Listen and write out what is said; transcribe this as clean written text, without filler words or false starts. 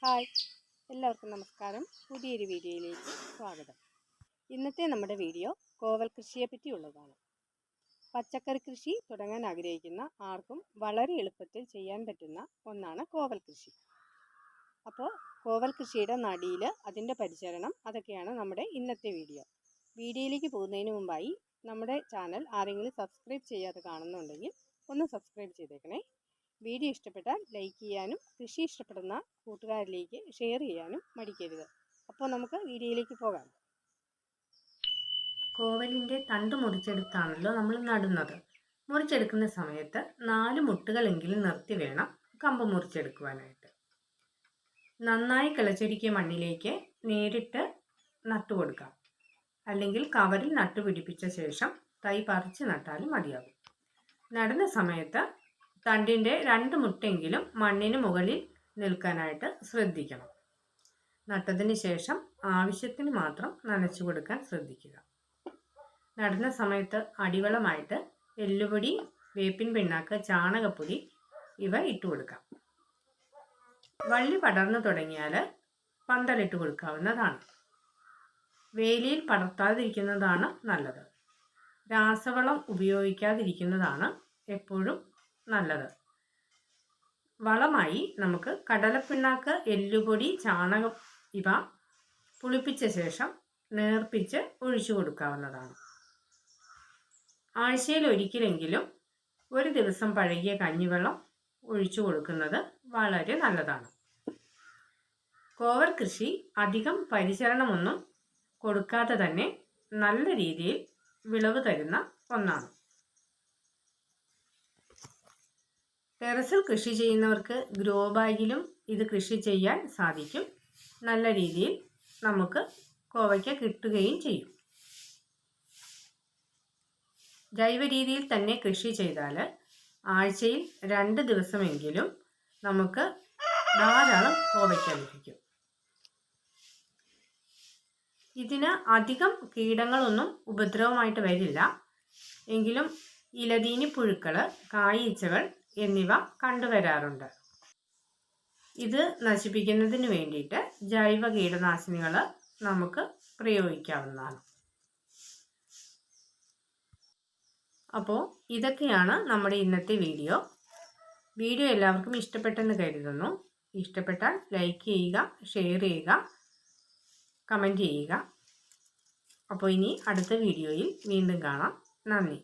Hi, എല്ലാവർക്കും നമസ്കാരം. പുതിയൊരു വീഡിയോയിലേക്ക് സ്വാഗതം. ഇന്നത്തെ നമ്മുടെ വീഡിയോ കോവൽ കൃഷിയെ പറ്റിയുള്ളതാണ്. പച്ചക്കറി കൃഷി തുടങ്ങാൻ ആഗ്രഹിക്കുന്ന ആർക്കും വളരെ എളുപ്പത്തിൽ ചെയ്യാൻ പറ്റുന്ന ഒന്നാണ് കോവൽ കൃഷി. അപ്പോൾ കോവൽ കൃഷിയുടെ നടിയിൽ അതിൻ്റെ പരിചരണം അതൊക്കെയാണ് നമ്മുടെ ഇന്നത്തെ വീഡിയോ. വീഡിയോയിലേക്ക് പോകുന്നതിന് മുമ്പായി നമ്മുടെ ചാനൽ ആരെങ്കിലും സബ്സ്ക്രൈബ് ചെയ്യാതെ കാണുന്നുണ്ടെങ്കിൽ ഒന്ന് സബ്സ്ക്രൈബ് ചെയ്തേക്കണേ. വീഡിയോ ഇഷ്ടപ്പെട്ടാൽ ലൈക്ക് ചെയ്യാനും കൃഷി ഇഷ്ടപ്പെടുന്ന കൂട്ടുകാരിലേക്ക് ഷെയർ ചെയ്യാനും മടിക്കരുത്. അപ്പോൾ നമുക്ക് വീഡിയോയിലേക്ക് പോകാം. കോവലിൻ്റെ തണ്ട് മുറിച്ചെടുത്താണല്ലോ നമ്മൾ നടുന്നത്. മുറിച്ചെടുക്കുന്ന സമയത്ത് 4 മുട്ടുകളെങ്കിലും നിർത്തി വേണം കമ്പ് മുറിച്ചെടുക്കുവാനായിട്ട്. നന്നായി കിളച്ചൊരുക്കിയ മണ്ണിലേക്ക് നേരിട്ട് നട്ടുകൊടുക്കാം. അല്ലെങ്കിൽ കവറിൽ നട്ടുപിടിപ്പിച്ച ശേഷം തൈ പറിച്ച് നട്ടാലും മതിയാകും. നടുന്ന സമയത്ത് തണ്ടിൻ്റെ 2 മുട്ടെങ്കിലും മണ്ണിന് മുകളിൽ നിൽക്കാനായിട്ട് ശ്രദ്ധിക്കണം. നട്ടതിന് ശേഷം ആവശ്യത്തിന് മാത്രം നനച്ചു കൊടുക്കാൻ ശ്രദ്ധിക്കുക. നടുന്ന സമയത്ത് അടിവളമായിട്ട് എല്ലുപൊടി, വേപ്പിൻ പിണ്ണാക്ക്, ചാണകപ്പൊടി ഇവ ഇട്ട് കൊടുക്കാം. വള്ളി പടർന്നു തുടങ്ങിയാൽ പന്തലിട്ട് കൊടുക്കാവുന്നതാണ്. വേലിയിൽ പടർത്താതിരിക്കുന്നതാണ് നല്ലത്. രാസവളം ഉപയോഗിക്കാതിരിക്കുന്നതാണ് എപ്പോഴും നല്ലത്. വളമായി നമുക്ക് കടലപ്പിണ്ണാക്ക്, എല്ലുപൊടി, ചാണകം ഇവ പുളിപ്പിച്ച ശേഷം നേർപ്പിച്ച് ഒഴിച്ചു കൊടുക്കാവുന്നതാണ്. ആഴ്ചയിൽ ഒരിക്കലെങ്കിലും ഒരു ദിവസം പഴകിയ കഞ്ഞിവെള്ളം ഒഴിച്ചു കൊടുക്കുന്നത് വളരെ നല്ലതാണ്. കോവൽ കൃഷി അധികം പരിചരണമൊന്നും കൊടുക്കാതെ തന്നെ നല്ല രീതിയിൽ വിളവ് തരുന്ന ഒന്നാണ്. ടെറസിൽ കൃഷി ചെയ്യുന്നവർക്ക് ഗ്രോ ബാഗിലും ഇത് കൃഷി ചെയ്യാൻ സാധിക്കും. നല്ല രീതിയിൽ നമുക്ക് കോവയ്ക്ക കിട്ടുകയും ചെയ്യും. ജൈവ രീതിയിൽ തന്നെ കൃഷി ചെയ്താൽ ആഴ്ചയിൽ 2 ദിവസമെങ്കിലും നമുക്ക് ധാരാളം കോവയ്ക്ക ലഭിക്കും. ഇതിന് അധികം കീടങ്ങളൊന്നും ഉപദ്രവമായിട്ട് വരില്ല. എങ്കിലും ഇലതീനി പുഴുക്കൾ, കായീച്ചകൾ എന്നിവ കണ്ടുവരാറുണ്ട്. ഇത് നശിപ്പിക്കുന്നതിന് വേണ്ടിയിട്ട് ജൈവ കീടനാശിനികൾ നമുക്ക് പ്രയോഗിക്കാവുന്നതാണ്. അപ്പോൾ ഇതൊക്കെയാണ് നമ്മുടെ ഇന്നത്തെ വീഡിയോ. എല്ലാവർക്കും ഇഷ്ടപ്പെട്ടെന്ന് കരുതുന്നു. ഇഷ്ടപ്പെട്ടാൽ ലൈക്ക് ചെയ്യുക, ഷെയർ ചെയ്യുക, കമൻറ്റ് ചെയ്യുക. അപ്പോൾ ഇനി അടുത്ത വീഡിയോയിൽ വീണ്ടും കാണാം. നന്ദി.